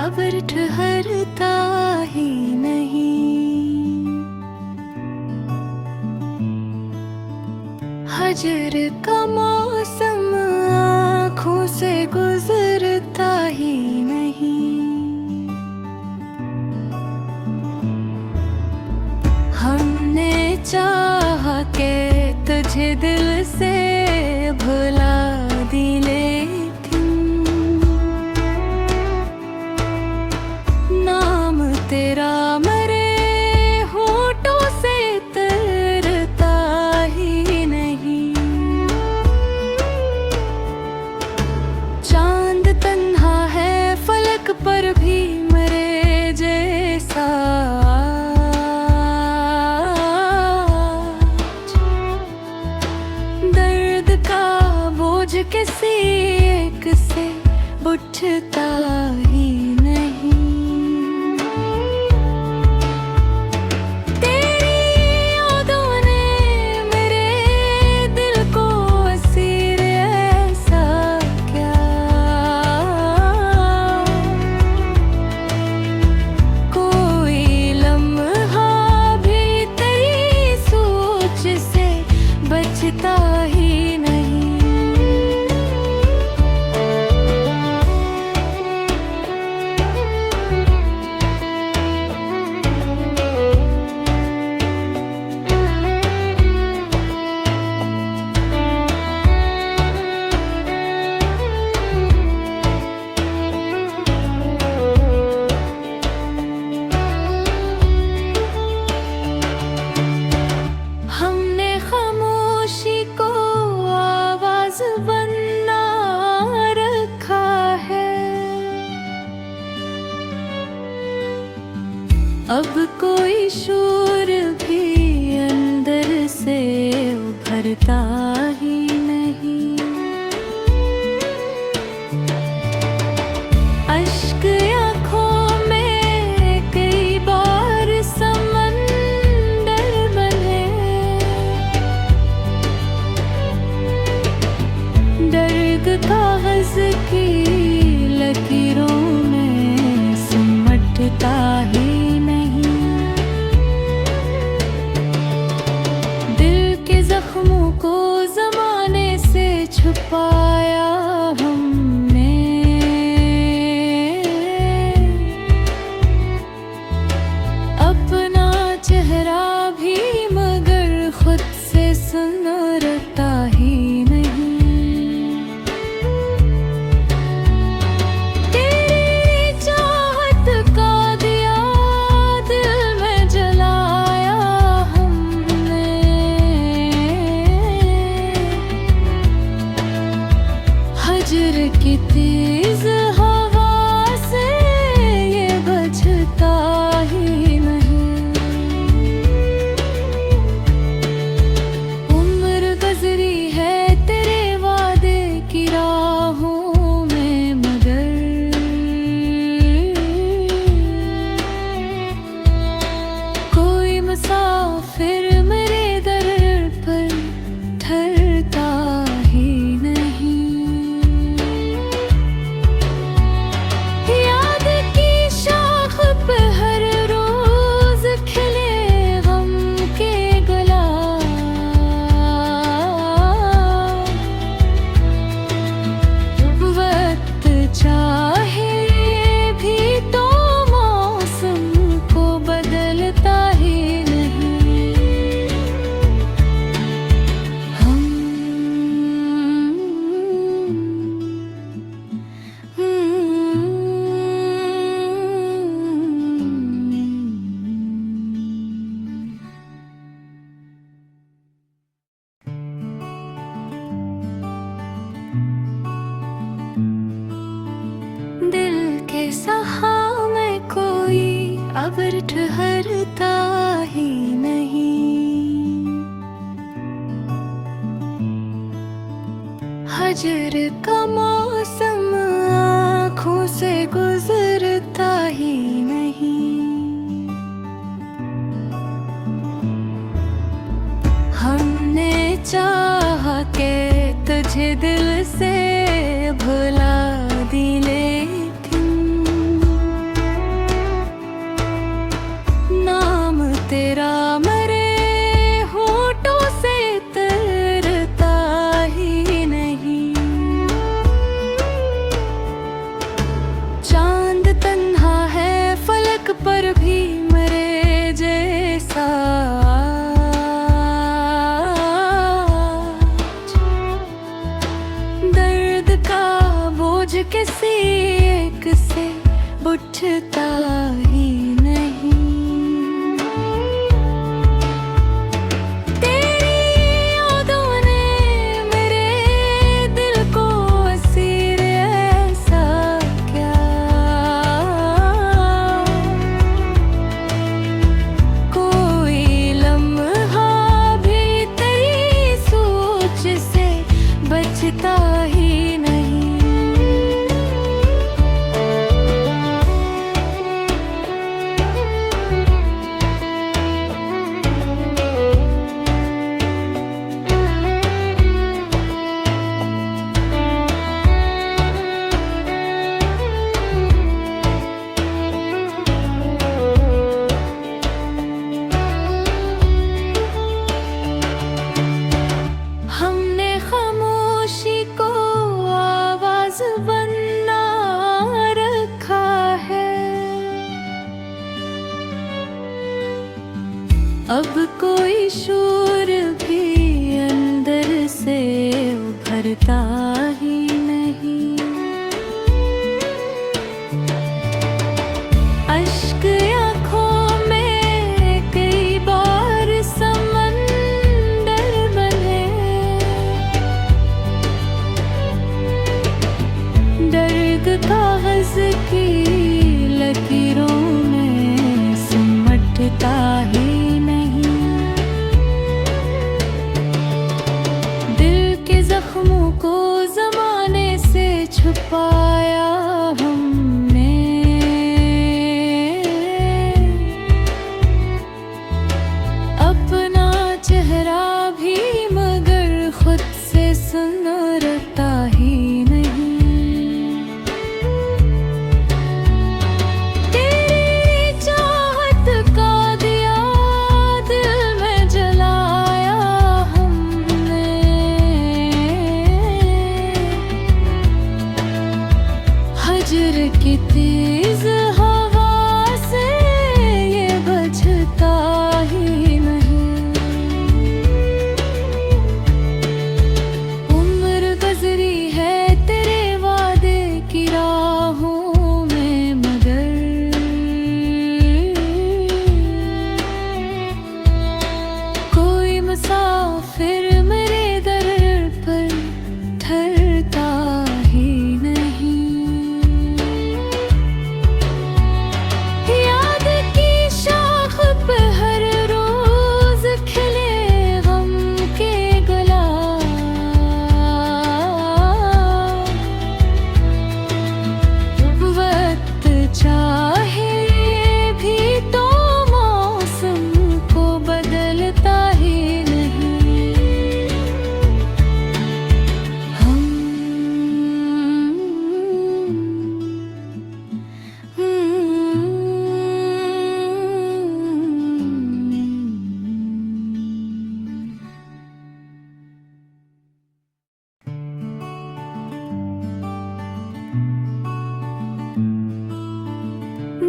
अब ठहरता ही नहीं। हजर का मौसम आँखों से गुजरता ही नहीं। हमने चाहा के तुझे दिल से भुला दी, लेकिन नाम तेरा मेरे होठों से तरता ही नहीं। चांद तन्हा है फलक पर भी मेरे जैसा, दर्द का बोझ किसी एक से उठता ही नहीं। तेरी यादों ने मेरे दिल को असीर ऐसा क्या, कोई लम्हा भी तेरी सोच से बचता ही नहीं। हमने खामोशी को आवाज बना रखा है। अब कोई शोर भी अंदर से उभरता ही नहीं। अश्क आँखों में कई बार समंदर बने, दर्द कागज की लकीरों में सिमटता ही नहीं। दिल के जख्मों को जमाने से छुपाया हमने, अपना चेहरा भी मगर खुद से सुनरता ही नहीं। तेरी चाहत का दिया दिल में जलाया हमने, हजर की तेज हवा से ये बचता ही नहीं। उम्र गुजरी है तेरे वादे की राहों में, मगर कोई मुसाफिर मेरे दर पर ठहरता ही नहीं। याद की शाख पे हर रोज खिले गम के गुलाब, वक्त चाहे भी तो मौसम को बदलता ही नहीं। हम दिल के सहा में कोई अब ठहरता ही नहीं। हजर का मौसम आँखों से गुजरता ही नहीं। हमने चाहा के तुझे दिल से भुला दी, लेकिन शूर भी अंदर से उभरता ही नहीं। अश्क आँखों में कई बार समंदर बने, दर्द कागज की लकीरों में सिमटता ही नहीं। दिल के जख्मों को ज़माने से छुपाया हमने, अपना चेहरा भी मगर खुद से सुनरता ही नहीं। हजर की तेज हवा से ये बचता ही नहीं। उम्र गुजरी है तेरे वादे की राहों में, मगर कोई मुसाफिर मेरे दर पर ठहरता ही नहीं।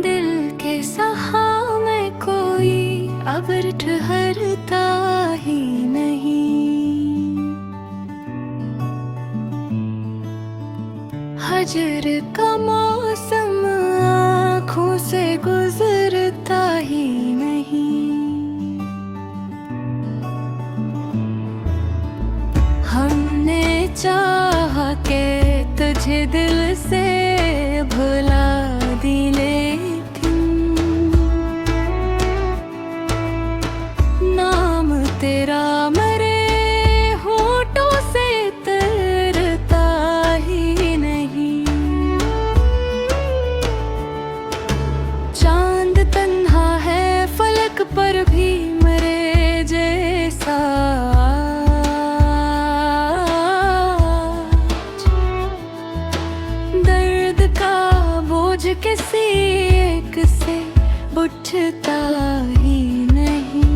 दिल के सहा में कोई अब ठहरता ही नहीं। हजर का मौसम आँखों से गुजरता ही नहीं। हमने चाहा के तुझे दिल से भुला दी, लेकिन नाम तेरा मेरे होठों से तरता ही नहीं। चांद तन्हा है फलक पर भी मेरे जैसा, दर्द का बोझ किसी एक से उठता ही नहीं।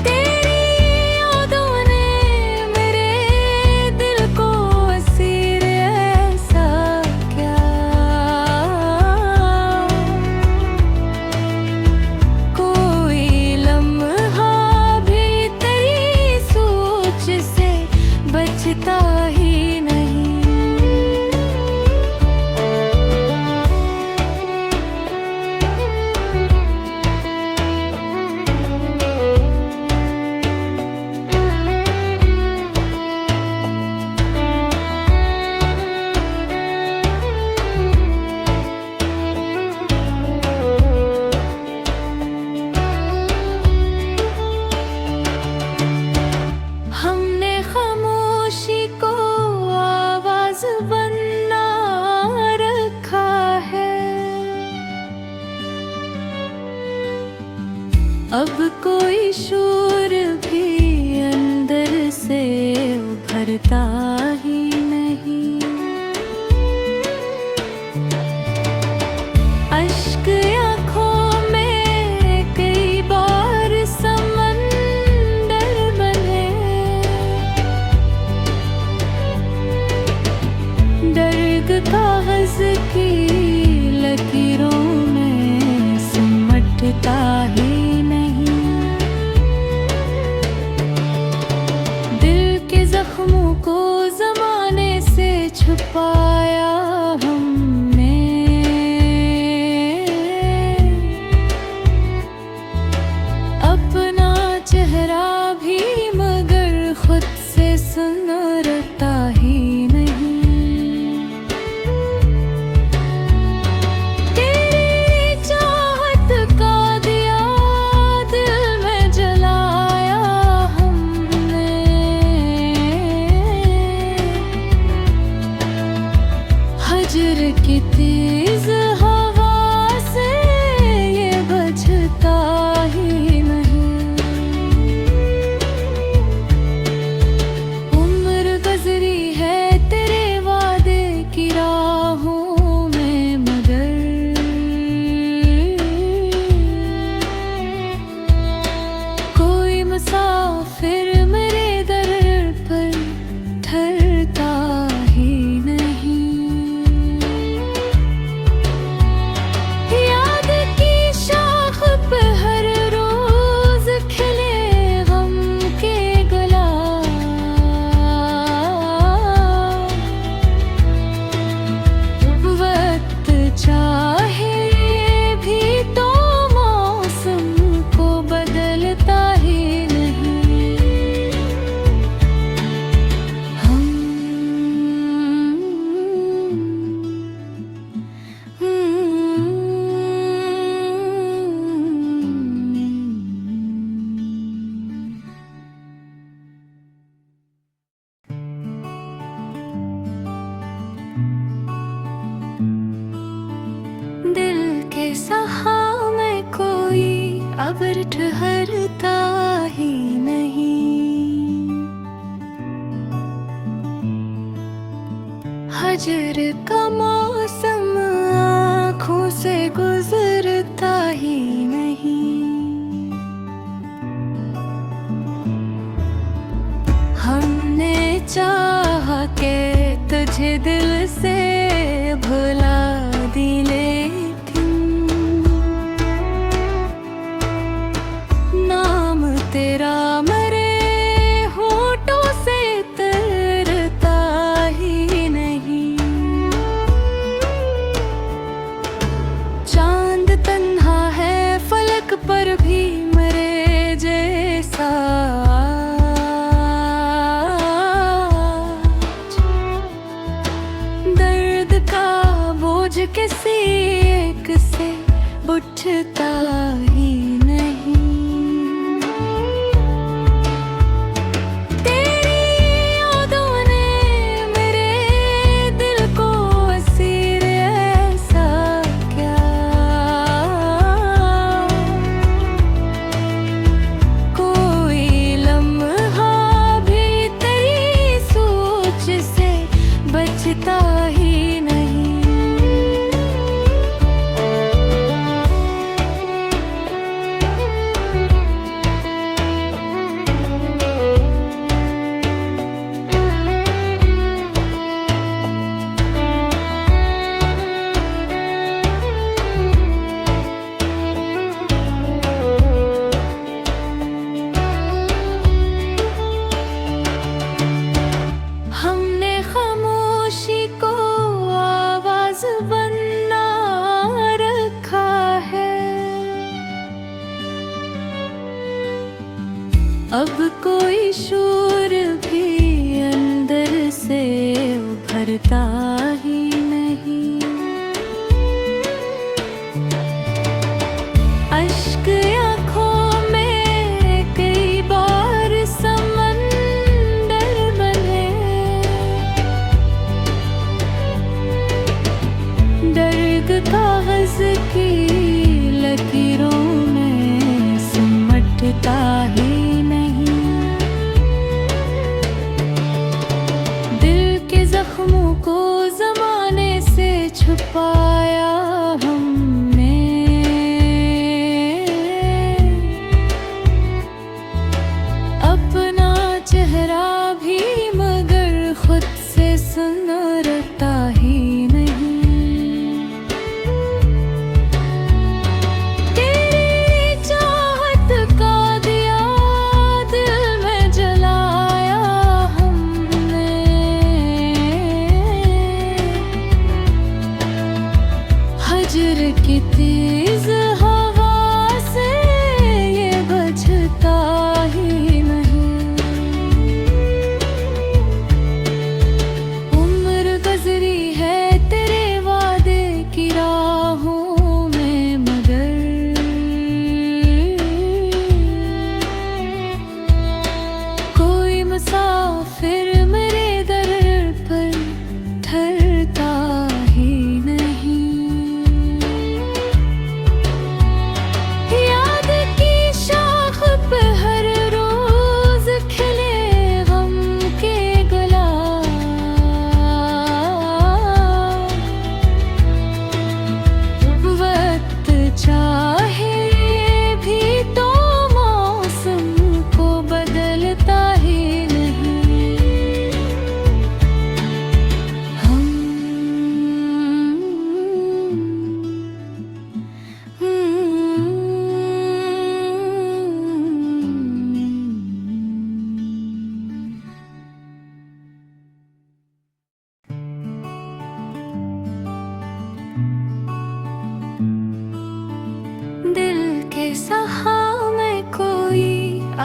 तेरी यादों ने मेरे दिल को असीर ऐसा क्या, कोई लम्हा भी तेरी सोच से बचता ही नहीं। हमने खामोशी को आवाज बना रखा है, अब कोई शूर भी अंदर से उभरता ही नहीं। अश्क आँखों में कई बार समंदर बने, दर्द कागज की लकीरों में सिमटता है। छुपाया हमने। अपना चेहरा भी मगर खुद से सुंदरता ही नहीं। तेरी चाहत का दिया दिल में जलाया हमने। हजर की तेज हवा से ये बजता ही नहीं। उम्र गुजरी है तेरे वादे की राहों में मगर कोई मुसाफिर मेरे दर पर ठहरता ही नहीं। याद की शाख पे हर रोज खिले गम के गुलाब। वक्त चाहे भी तो मौसम को बदलता ही नहीं। दिल के सहा में कोई अब ठहरता ही नहीं। हजर का मौसम आँखों से गुजरता ही नहीं। हमने चाहा के तुझे दिल से भुला दी लेकिन नाम तेरा मेरे होठों से तरता ही नहीं। चांद तन्हा है फलक पर भी मेरे जैसा। दर्द का बोझ किसी एक से उठता ही नहीं। तेरी यादों ने मेरे दिल को असीर ऐसा क्या। कोई लम्हा भी तेरी सोच से बचता ही नहीं। हमने खामोशी को आवाज बना रखा है। अब कोई शोर भी अंदर से उभरता ही नहीं। अश्क आँखों में कई बार समंदर बने। दर्द कागज की लकीरों में सिमटता ही नहीं। दिल के जख्मों को जमाने से छुपाया हमने। अपना चेहरा भी मगर खुद से सुंदरता ही नहीं।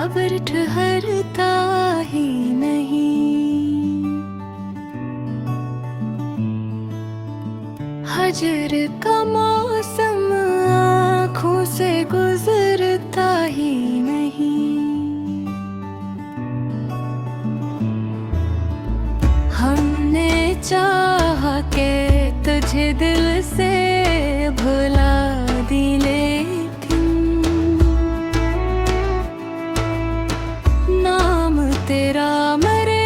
अब ठहरता ही नहीं। हजर का मौसम आँखों से गुजरता ही नहीं। हमने चाहा के तुझे दिल से भुला दी, लेकिन नाम तेरा मेरे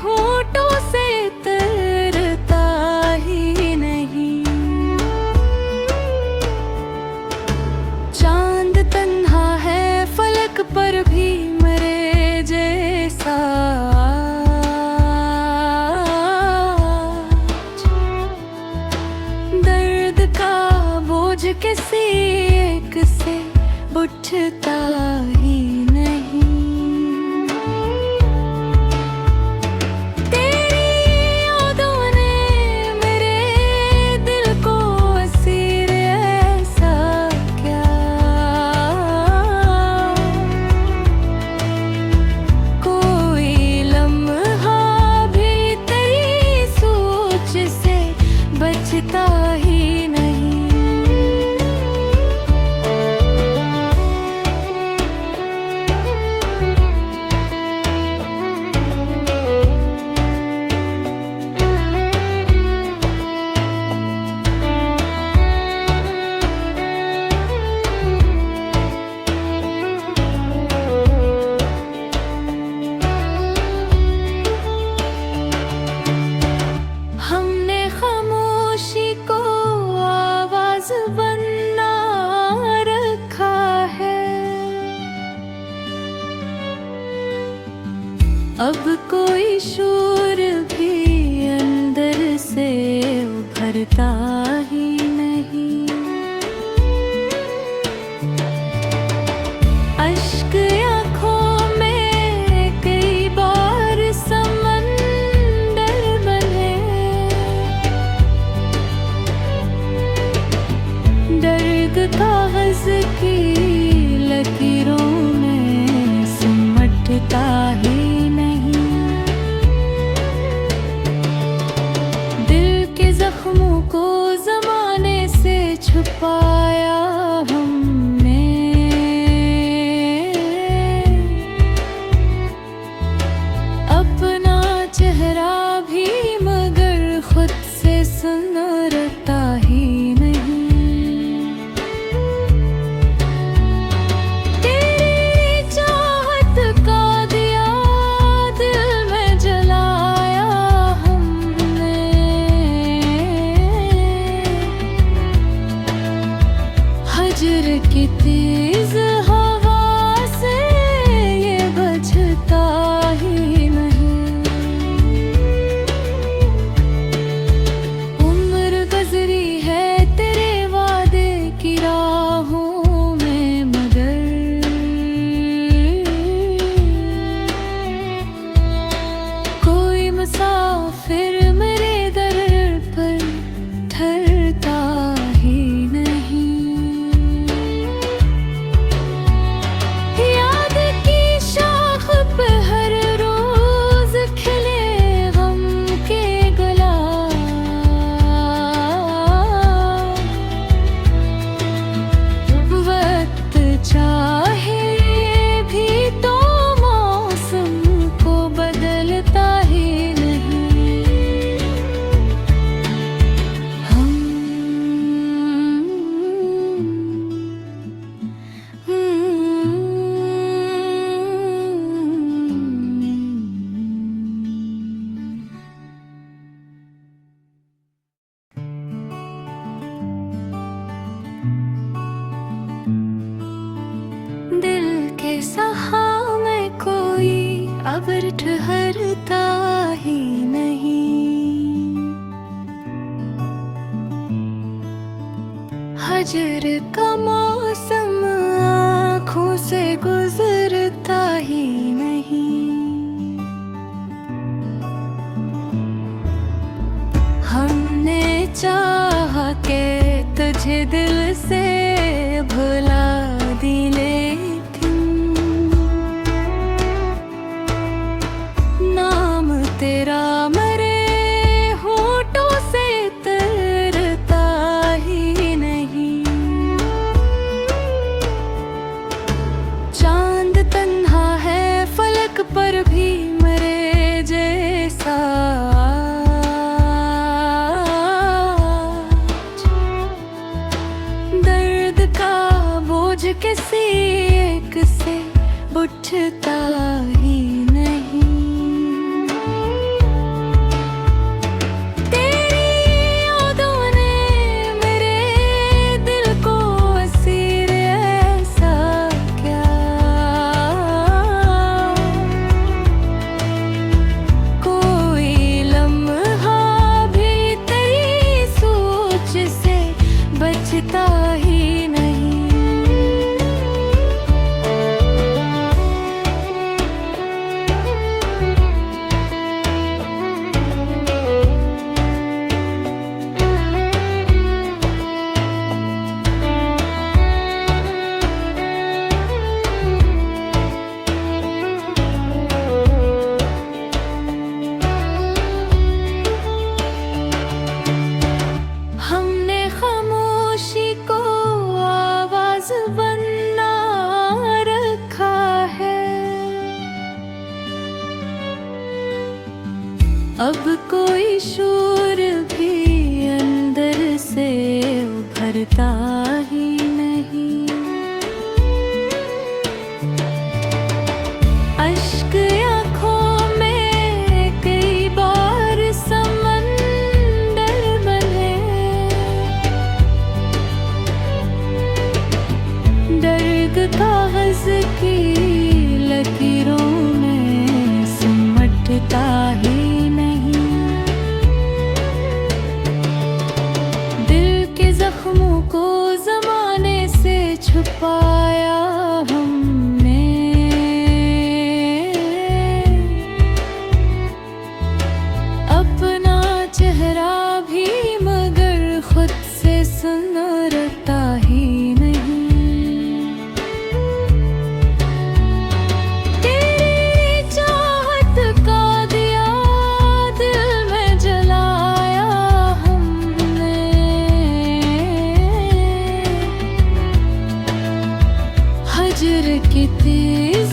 होठों से तरता ही नहीं। चांद तन्हा है फलक पर भी मेरे जैसा, दर्द का बोझ किसी एक से उठता ही नहीं। तेरी यादों ने मेरे दिल को असीर ऐसा क्या, कोई लम्हा भी तेरी सोच से बचता ही नहीं। हमने खामोशी को आवाज बना रखा है, अब कोई शोर भी अंदर से उभरता ही नहीं। अश्क आँखों में कई बार समंदर बने, दर्द कागज की लकीरों में सिमटता ही नहीं। दिल के जख्मों को जमाने से छुपाया हमने, अपना चेहरा भी मगर खुद से सुनरता ही नहीं। तेरी चाहत का दिया दिल में जलाया हमने, हजर की तेज हवा से ये बचता ही नहीं। उम्र गुजरी है तेरे वादे की राहों में, मगर कोई मुसाफिर मेरे दर पर ठहरता ही नहीं। याद की शाख पे हर रोज खिले गम के गुलाब, वक्त चाहे भी तो मौसम को बदलता ही नहीं। हम दिल के सहा में कोई अब ठहरता ही नहीं। हजर का मौसम आँखों से गुजरता ही नहीं। हमने चाहा के तुझे दिल से भुला दी, लेकिन पर भी मरे जैसा दर्द का बोझ किसी एक से उठता ही नहीं। तेरी यादों ने मेरे दिल को असीर ऐसा क्या, कोई लम्हा भी तेरी सोच से बचता ही नहीं। हमने खामोशी को आवाज बना रखा है, अब कोई शोर भी अंदर से उभरता ही नहीं। अश्क आँखों में कई बार समंदर बने, दर्द कागज की लकीरों में सिमटता ही नहीं। दिल के जख्मों को जमाने से छुपाया हमने, अपना चेहरा भी मगर खुद से सुनरता ही नहीं। तेरी चाहत का दिया दिल में जलाया हमने, हजर की तेज